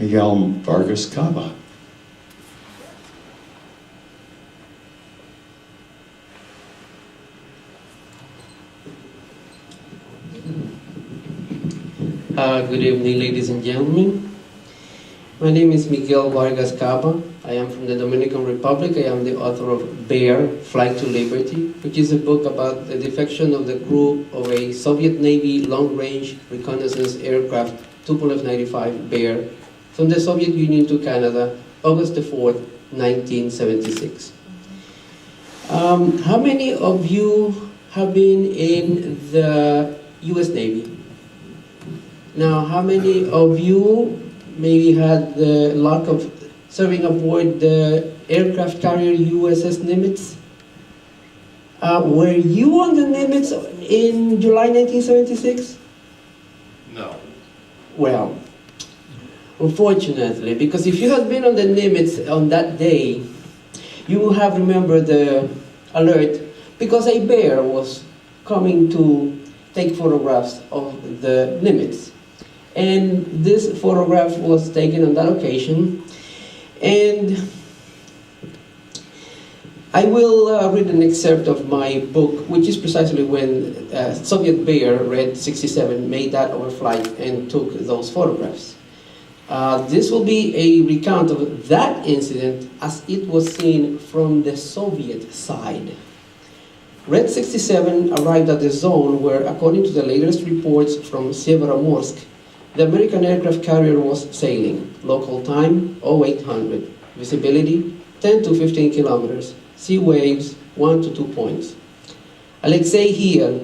Miguel Vargas-Caba. Good evening, ladies and gentlemen. My name is Miguel Vargas-Caba. I am from the Dominican Republic. I am the author of Bear, Flight to Liberty, which is a book about the defection of the crew of a Soviet Navy long-range reconnaissance aircraft Tupolev 95 Bear from the Soviet Union to Canada, August the 4th, 1976. How many of you have been in the US Navy? Now, how many of you maybe had the luck of serving aboard the aircraft carrier USS Nimitz? Were you on the Nimitz in July 1976? No. Well, unfortunately, because if you had been on the Nimitz on that day, you would have remembered the alert, because a bear was coming to take photographs of the Nimitz. And this photograph was taken on that occasion. And I will read an excerpt of my book, which is precisely when Soviet Bear, Red 67, made that overflight and took those photographs. This will be a recount of that incident as it was seen from the Soviet side. Red 67 arrived at the zone where, according to the latest reports from Severomorsk, the American aircraft carrier was sailing. Local time 0800. Visibility 10 to 15 kilometers. Sea waves 1 to 2 points. Alexei here,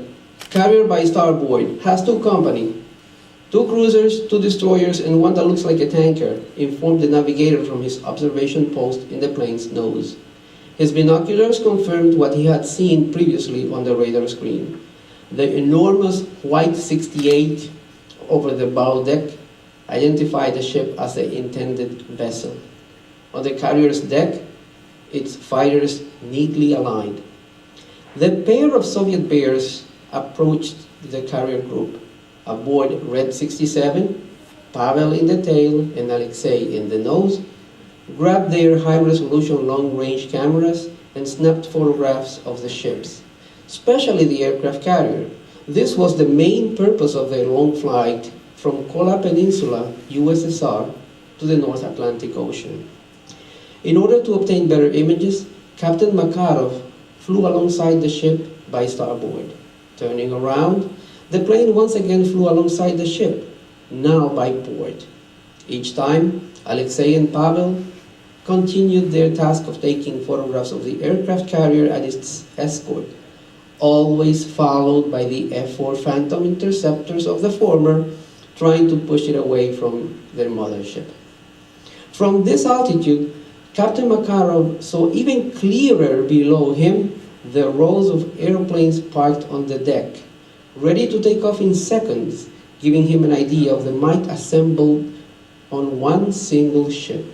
carrier by starboard, has two company. 2 cruisers, 2 destroyers, and one that looks like a tanker, informed the navigator from his observation post in the plane's nose. His binoculars confirmed what he had seen previously on the radar screen. The enormous white 68 over the bow deck identified the ship as the intended vessel. On the carrier's deck, its fighters neatly aligned. The pair of Soviet Bears approached the carrier group. Aboard Red 67, Pavel in the tail and Alexei in the nose, grabbed their high-resolution long-range cameras and snapped photographs of the ships, especially the aircraft carrier. This was the main purpose of their long flight from Kola Peninsula, USSR, to the North Atlantic Ocean. In order to obtain better images, Captain Makarov flew alongside the ship by starboard. Turning around, the plane once again flew alongside the ship, now by port. Each time, Alexei and Pavel continued their task of taking photographs of the aircraft carrier and its escort, always followed by the F-4 Phantom interceptors of the former, trying to push it away from their mothership. From this altitude, Captain Makarov saw even clearer below him the rows of airplanes parked on the deck, ready to take off in seconds, giving him an idea of the might assembled on one single ship.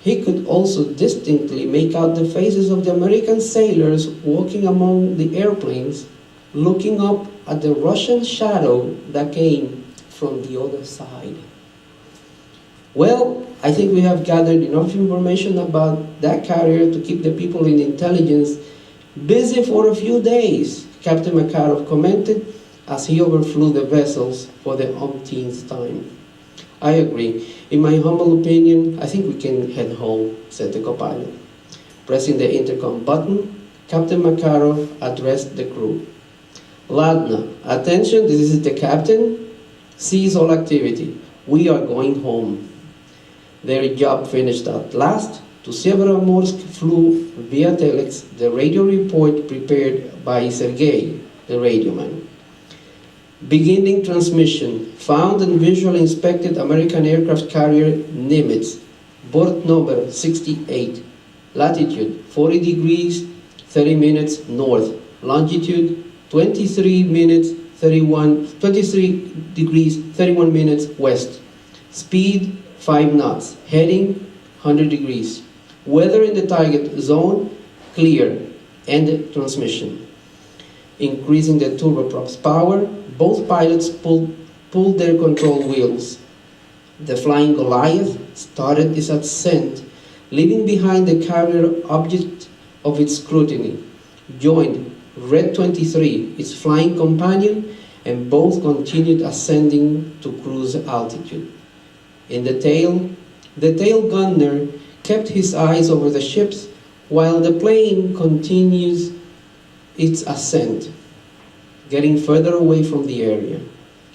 He could also distinctly make out the faces of the American sailors walking among the airplanes, looking up at the Russian shadow that came from the other side. Well, I think we have gathered enough information about that carrier to keep the people in intelligence busy for a few days, Captain Makarov commented as he overflew the vessels for the umpteenth time. I agree. In my humble opinion, I think we can head home, said the co-pilot. Pressing the intercom button, Captain Makarov addressed the crew. Ladna, attention, this is the captain. Cease all activity. We are going home. Their job finished at last. To Severomorsk flew via telex the radio report prepared by Sergei, the radioman. Beginning transmission, found and visually inspected American aircraft carrier Nimitz, port number 68, latitude 40 degrees 30 minutes north, longitude 23 degrees 31 minutes west, speed 5 knots, heading 100 degrees. Weather in the target zone, clear, end transmission. Increasing the turboprop's power, both pilots pulled their control wheels. The Flying Goliath started its ascent, leaving behind the carrier object of its scrutiny, joined Red 23, its flying companion, and both continued ascending to cruise altitude. In the tail gunner kept his eyes over the ships while the plane continues its ascent, getting further away from the area.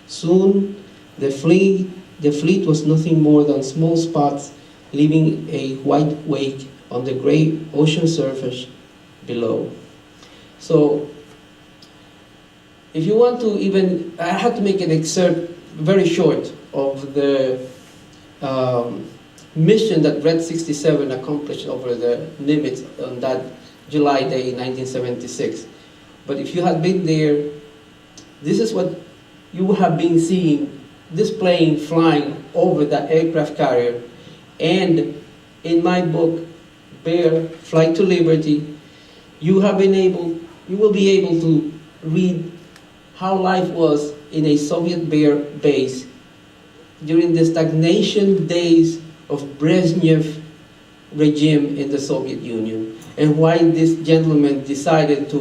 Soon, the fleet was nothing more than small spots, leaving a white wake on the gray ocean surface below. So, if you want to even, I had to make an excerpt very short of the mission that Red 67 accomplished over the Nimitz on that July day, 1976. But if you had been there, this is what you would have been seeing, this plane flying over that aircraft carrier. And in my book, Bear, Flight to Liberty, you will be able to read how life was in a Soviet Bear base during the stagnation days of Brezhnev regime in the Soviet Union, and why this gentleman decided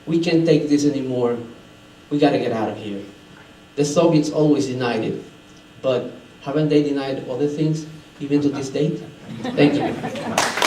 we can't take this anymore, we gotta get out of here. The Soviets always denied it, but haven't they denied other things even to this date? Thank you.